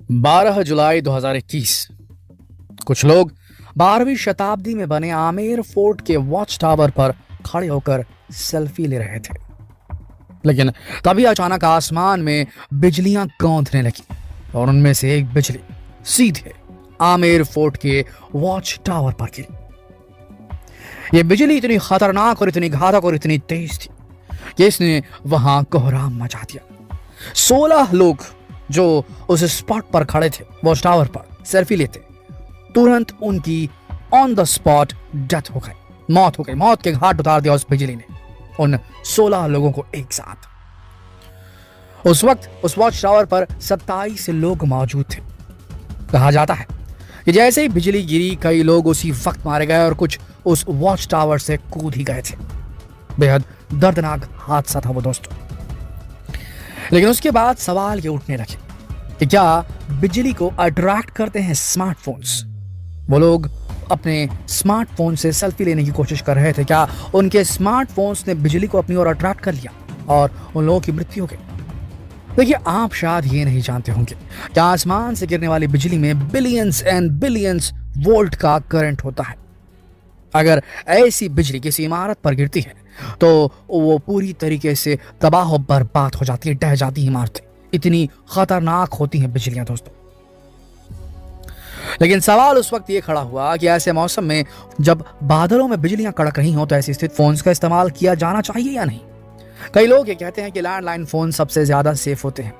12 जुलाई 2021 कुछ लोग 12वीं शताब्दी में बने आमेर फोर्ट के वॉच टावर पर खड़े होकर सेल्फी ले रहे थे। लेकिन तभी अचानक आसमान में बिजलियां कौंधने लगी और उनमें से एक बिजली सीधे आमेर फोर्ट के वॉच टावर पर गिरी। यह बिजली इतनी खतरनाक और इतनी घातक और इतनी तेज थी कि इसने वहां कोहराम मचा दिया। 16 लोग जो उस स्पॉट पर खड़े थे वॉच टावर पर सेल्फी लेते, तुरंत उनकी ऑन द स्पॉट डेथ हो गई, मौत हो गई। मौत के घाट उतार दिया उस बिजली ने उन 16 लोगों को एक साथ। उस वक्त उस वॉच टावर पर 27 लोग मौजूद थे। कहा जाता है कि जैसे ही बिजली गिरी कई लोग उसी वक्त मारे गए और कुछ उस वॉच टावर से कूद ही गए थे। बेहद दर्दनाक हादसा था वो दोस्तों। लेकिन उसके बाद सवाल ये उठने लगे कि क्या बिजली को अट्रैक्ट करते हैं स्मार्टफोन्स? वो लोग अपने स्मार्टफोन से सेल्फी लेने की कोशिश कर रहे थे। क्या उनके स्मार्टफोन्स ने बिजली को अपनी ओर अट्रैक्ट कर लिया और उन लोगों की मृत्यु हो गई? देखिए, आप शायद ये नहीं जानते होंगे कि आसमान से गिरने वाली बिजली में बिलियंस एंड बिलियंस वोल्ट का करंट होता है। अगर ऐसी बिजली किसी इमारत पर गिरती है तो वो पूरी तरीके से तबाह और बर्बाद हो जाती है, ढह जाती है इमारतें। इतनी खतरनाक होती हैं बिजलियां दोस्तों। लेकिन सवाल उस वक्त ये खड़ा हुआ कि ऐसे मौसम में जब बादलों में बिजलियां कड़क रही हों तो ऐसी स्थिति फोन्स का इस्तेमाल किया जाना चाहिए या नहीं? कई लोग ये कहते हैं कि लैंडलाइन फोन सबसे ज्यादा सेफ होते हैं,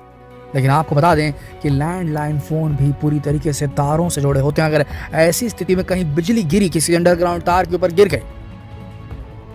लेकिन आपको बता दें कि लैंडलाइन फोन भी पूरी तरीके से तारों से जुड़े होते हैं। अगर ऐसी स्थिति में कहीं बिजली गिरी, किसी अंडरग्राउंड तार के ऊपर गिर गई,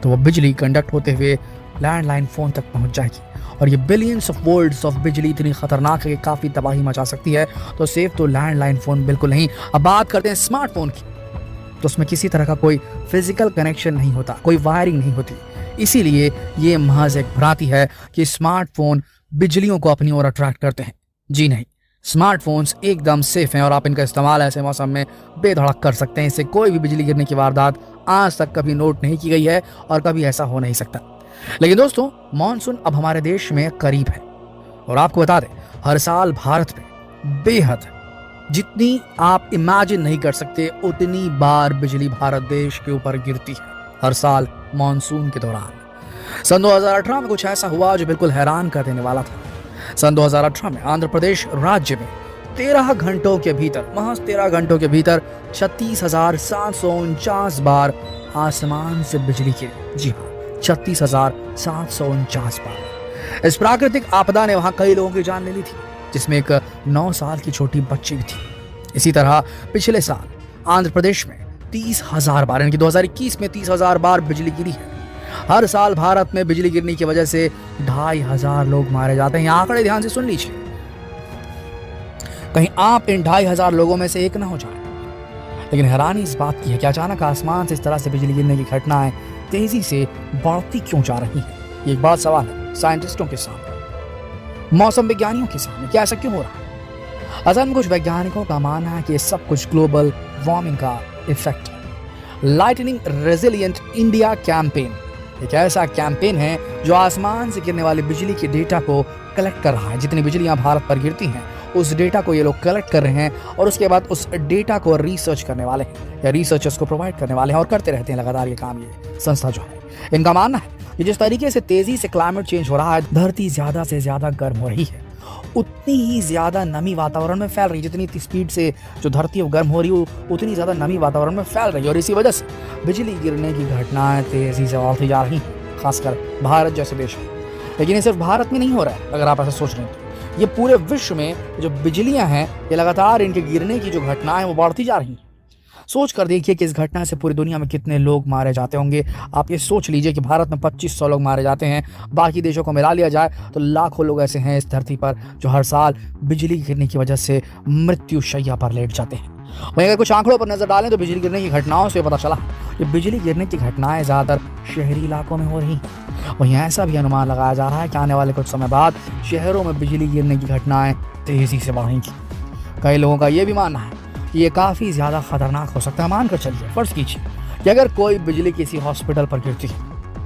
तो वो बिजली कंडक्ट होते हुए लैंडलाइन फोन तक पहुंच जाएगी और ये बिलियंस ऑफ वोल्ट्स ऑफ बिजली इतनी खतरनाक है कि काफी तबाही मचा सकती है। तो सेफ तो लैंडलाइन फोन बिल्कुल नहीं। अब बात करते हैं स्मार्टफोन की, तो उसमें किसी तरह का कोई फिजिकल कनेक्शन नहीं होता, कोई वायरिंग नहीं होती। इसीलिए ये महज एक भ्रांति है कि स्मार्टफोन बिजलियों को अपनी ओर अट्रैक्ट करते हैं। जी नहीं, स्मार्टफोन्स एकदम सेफ हैं और आप इनका इस्तेमाल ऐसे मौसम में बेधड़क कर सकते हैं। इससे कोई भी बिजली गिरने की वारदात आज तक कभी नोट नहीं की गई है और कभी ऐसा हो नहीं सकता। लेकिन दोस्तों, मॉनसून अब हमारे देश में करीब है और आपको बता दें, हर साल भारत में बेहद जितनी आप इमेजिन नहीं कर सकते उतनी बार बिजली भारत देश के ऊपर गिरती है हर साल मॉनसून के दौरान। सन 2018 में कुछ ऐसा हुआ जो बिल्कुल हैरान कर देने वाला था। सन 2018 में आंध्र प्रदेश राज्य में 13 घंटों के भीतर, महज 13 घंटों के भीतर 36,749 बार आसमान से बिजली गिरी। जी हाँ, 36,749 बार। इस प्राकृतिक आपदा ने वहां कई लोगों की जान ले ली थी, जिसमें एक 9 साल की छोटी बच्ची भी थी। इसी तरह पिछले साल आंध्र प्रदेश में 30,000 बार, यानी कि 2021 में 30,000 बार बिजली गिरी है। हर साल भारत में बिजली गिरने की वजह से 2,500 लोग मारे जाते हैं। ये आंकड़े ध्यान से सुन लीजिए, कहीं आप इन 2,500 लोगों में से एक ना हो जाए। लेकिन हैरानी इस बात की है कि अचानक आसमान से इस तरह से बिजली गिरने की घटनाएं तेजी से बढ़ती क्यों जा रही है? ये एक बड़ा सवाल है साइंटिस्टों के सामने, मौसम विज्ञानियों के सामने, क्या ऐसा क्यों हो रहा है? असल में कुछ वैज्ञानिकों का मानना है कि ये सब कुछ ग्लोबल वार्मिंग का इफेक्ट है। लाइटनिंग रेजिलिएंट इंडिया कैंपेन एक ऐसा कैंपेन है जो आसमान से गिरने वाली बिजली के डेटा को कलेक्ट कर रहा है। जितनी बिजलियां भारत पर गिरती हैं उस डेटा को ये लोग कलेक्ट कर रहे हैं और उसके बाद उस डेटा को रिसर्च करने वाले हैं या रिसर्चर्स को प्रोवाइड करने वाले हैं और करते रहते हैं लगातार ये काम। ये संस्था जो है, इनका मानना है कि जिस तरीके से तेजी से क्लाइमेट चेंज हो रहा है, धरती ज्यादा से ज्यादा गर्म हो रही है, उतनी ही ज्यादा नमी वातावरण में फैल रही है। जितनी स्पीड से जो धरती गर्म हो रही है उतनी ज्यादा नमी वातावरण में फैल रही है और इसी वजह से बिजली गिरने की घटनाएं तेजी से बढ़ती जा रही हैं, खासकर भारत जैसे देश में। लेकिन ये सिर्फ भारत में नहीं हो रहा है, अगर आप ऐसा सोच रहे हैं तो ये पूरे विश्व में जो बिजलियां हैं, ये लगातार इनके गिरने की जो घटनाएं हैं वो बढ़ती जा रही हैं। सोच कर देखिए कि इस घटना से पूरी दुनिया में कितने लोग मारे जाते होंगे। आप ये सोच लीजिए कि भारत में 2500 लोग मारे जाते हैं, बाकी देशों को मिला लिया जाए तो लाखों लोग ऐसे हैं इस धरती पर जो हर साल बिजली गिरने की वजह से मृत्यु शैया पर लेट जाते हैं। वहीं अगर कुछ आंकड़ों पर नजर डालें तो बिजली गिरने की घटनाओं से पता चला कि बिजली गिरने की घटनाएं ज्यादातर शहरी इलाकों में हो रही हैं। वहीं ऐसा भी अनुमान लगाया जा रहा है कि आने वाले कुछ समय बाद शहरों में बिजली गिरने की घटनाएं तेजी से बढ़ेंगी। कई लोगों का यह भी मानना है कि ये काफी ज्यादा खतरनाक हो सकता है। मानकर चलिए, फर्ज कीजिए कि अगर कोई बिजली किसी हॉस्पिटल पर गिरती है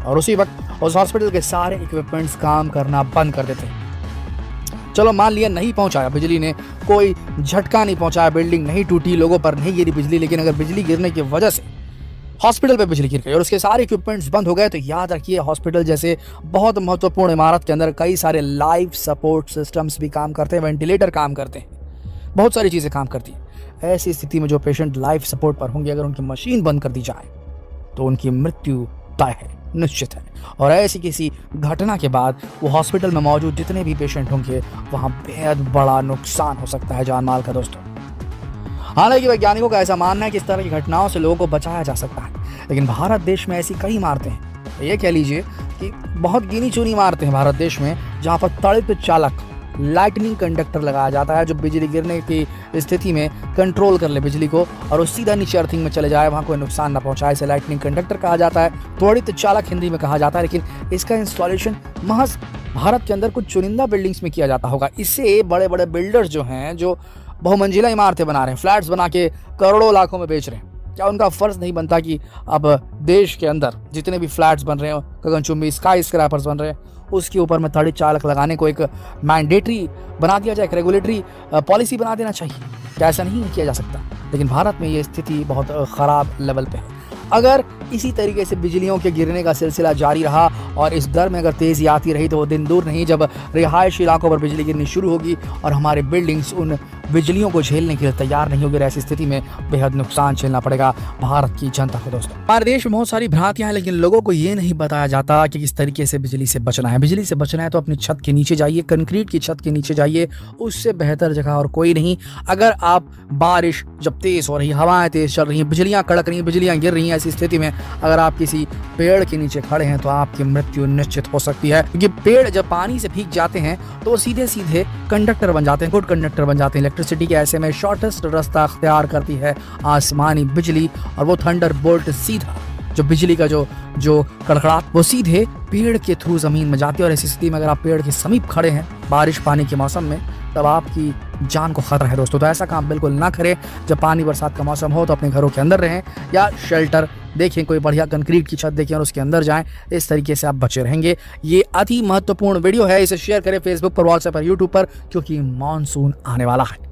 और उसी वक्त उस हॉस्पिटल के सारे इक्विपमेंट्स काम करना बंद कर देते हैं, चलो मान लिया नहीं पहुंचाया, बिजली ने कोई झटका नहीं पहुंचाया, बिल्डिंग नहीं टूटी, लोगों पर नहीं गिरी बिजली, लेकिन अगर बिजली गिरने की वजह से हॉस्पिटल पे बिजली गिर गई और उसके सारे इक्विपमेंट्स बंद हो गए, तो याद रखिए हॉस्पिटल जैसे बहुत महत्वपूर्ण इमारत के अंदर कई सारे लाइफ सपोर्ट सिस्टम्स भी काम करते हैं, वेंटिलेटर काम करते हैं, बहुत सारी चीज़ें काम करती हैं। ऐसी स्थिति में जो पेशेंट लाइफ सपोर्ट पर होंगे, अगर उनकी मशीन बंद कर दी जाए तो उनकी मृत्यु तय है, निश्चित है। और ऐसी किसी घटना के बाद वो हॉस्पिटल में मौजूद जितने भी पेशेंट होंगे वहाँ बेहद बड़ा नुकसान हो सकता है जान माल का दोस्तों। हालांकि वैज्ञानिकों का ऐसा मानना है कि इस तरह की घटनाओं से लोगों को बचाया जा सकता है, लेकिन भारत देश में ऐसी कई इमारतें हैं, ये कह लीजिए कि बहुत गिनी चुनी इमारतें हैं भारत देश में, जहाँ पर तड़ित चालक लाइटनिंग कंडक्टर लगाया जाता है जो बिजली गिरने की स्थिति में कंट्रोल कर ले बिजली को और वो सीधा नीचे अर्थिंग में चले जाए, वहाँ कोई नुकसान ना पहुँचाए। इसे लाइटनिंग कंडक्टर कहा जाता है, त्वरित चालक हिंदी में कहा जाता है, लेकिन इसका इंस्टॉलेशन महज भारत के अंदर कुछ चुनिंदा बिल्डिंग्स में किया जाता होगा। इससे बड़े बड़े बिल्डर्स जो हैं, जो बहुमंजिला इमारतें बना रहे हैं, फ्लैट्स बना के करोड़ों लाखों में बेच रहे हैं, क्या उनका फर्ज नहीं बनता कि अब देश के अंदर जितने भी फ्लैट्स बन रहे हैं, गगनचुंबी स्काई स्क्रैपर्स बन रहे हैं, उसके ऊपर में तड़ित चालक लगाने को एक मैंडेटरी बना दिया जाए, एक रेगुलेटरी पॉलिसी बना देना चाहिए। क्या ऐसा नहीं किया जा सकता? लेकिन भारत में ये स्थिति बहुत ख़राब लेवल पे है। अगर इसी तरीके से बिजलियों के गिरने का सिलसिला जारी रहा और इस दर में अगर तेज़ी आती रही तो वो दिन दूर नहीं जब रिहायशी इलाकों पर बिजली गिरनी शुरू होगी और हमारे बिल्डिंग्स उन बिजलियों को झेलने के लिए तैयार नहीं होगी। ऐसी स्थिति में बेहद नुकसान झेलना पड़ेगा भारत की जनता को। दोस्तों, हमारे देश में बहुत सारी भ्रांतियां हैं, लेकिन लोगों को ये नहीं बताया जाता कि किस तरीके से बिजली से बचना है। बिजली से बचना है तो अपनी छत के नीचे जाइए, कंक्रीट की छत के नीचे जाइए, उससे बेहतर जगह और कोई नहीं। अगर आप बारिश जब तेज हो रही, हवाएं तेज चल रही हैं, बिजलियां कड़क रही हैं, बिजलियां गिर रही हैं, ऐसी स्थिति में अगर आप किसी पेड़ के नीचे खड़े हैं तो आपकी मृत्यु निश्चित हो सकती है, क्योंकि पेड़ जब पानी से भीग जाते हैं तो वो सीधे सीधे कंडक्टर बन जाते हैं, गुड कंडक्टर बन जाते हैं इलेक्ट्रिसिटी के। ऐसे में शॉर्टेस्ट रास्ता अख्तियार करती है आसमानी बिजली, और वो थंडर बोल्ट सीधा जो बिजली का जो कड़कड़ाहट वो सीधे पेड़ के थ्रू जमीन में जाती है। और ऐसी स्थिति में अगर आप पेड़ के समीप खड़े हैं बारिश पानी के मौसम में, तब आपकी जान को खतरा है दोस्तों। तो ऐसा काम बिल्कुल ना करें। जब पानी बरसात का मौसम हो तो अपने घरों के अंदर रहें या शेल्टर देखें, कोई बढ़िया कंक्रीट की छत देखें और उसके अंदर जाएं। इस तरीके से आप बचे रहेंगे। ये अति महत्वपूर्ण वीडियो है, इसे शेयर करें फेसबुक पर, व्हाट्सएप पर, यूट्यूब पर, क्योंकि मॉनसून आने वाला है।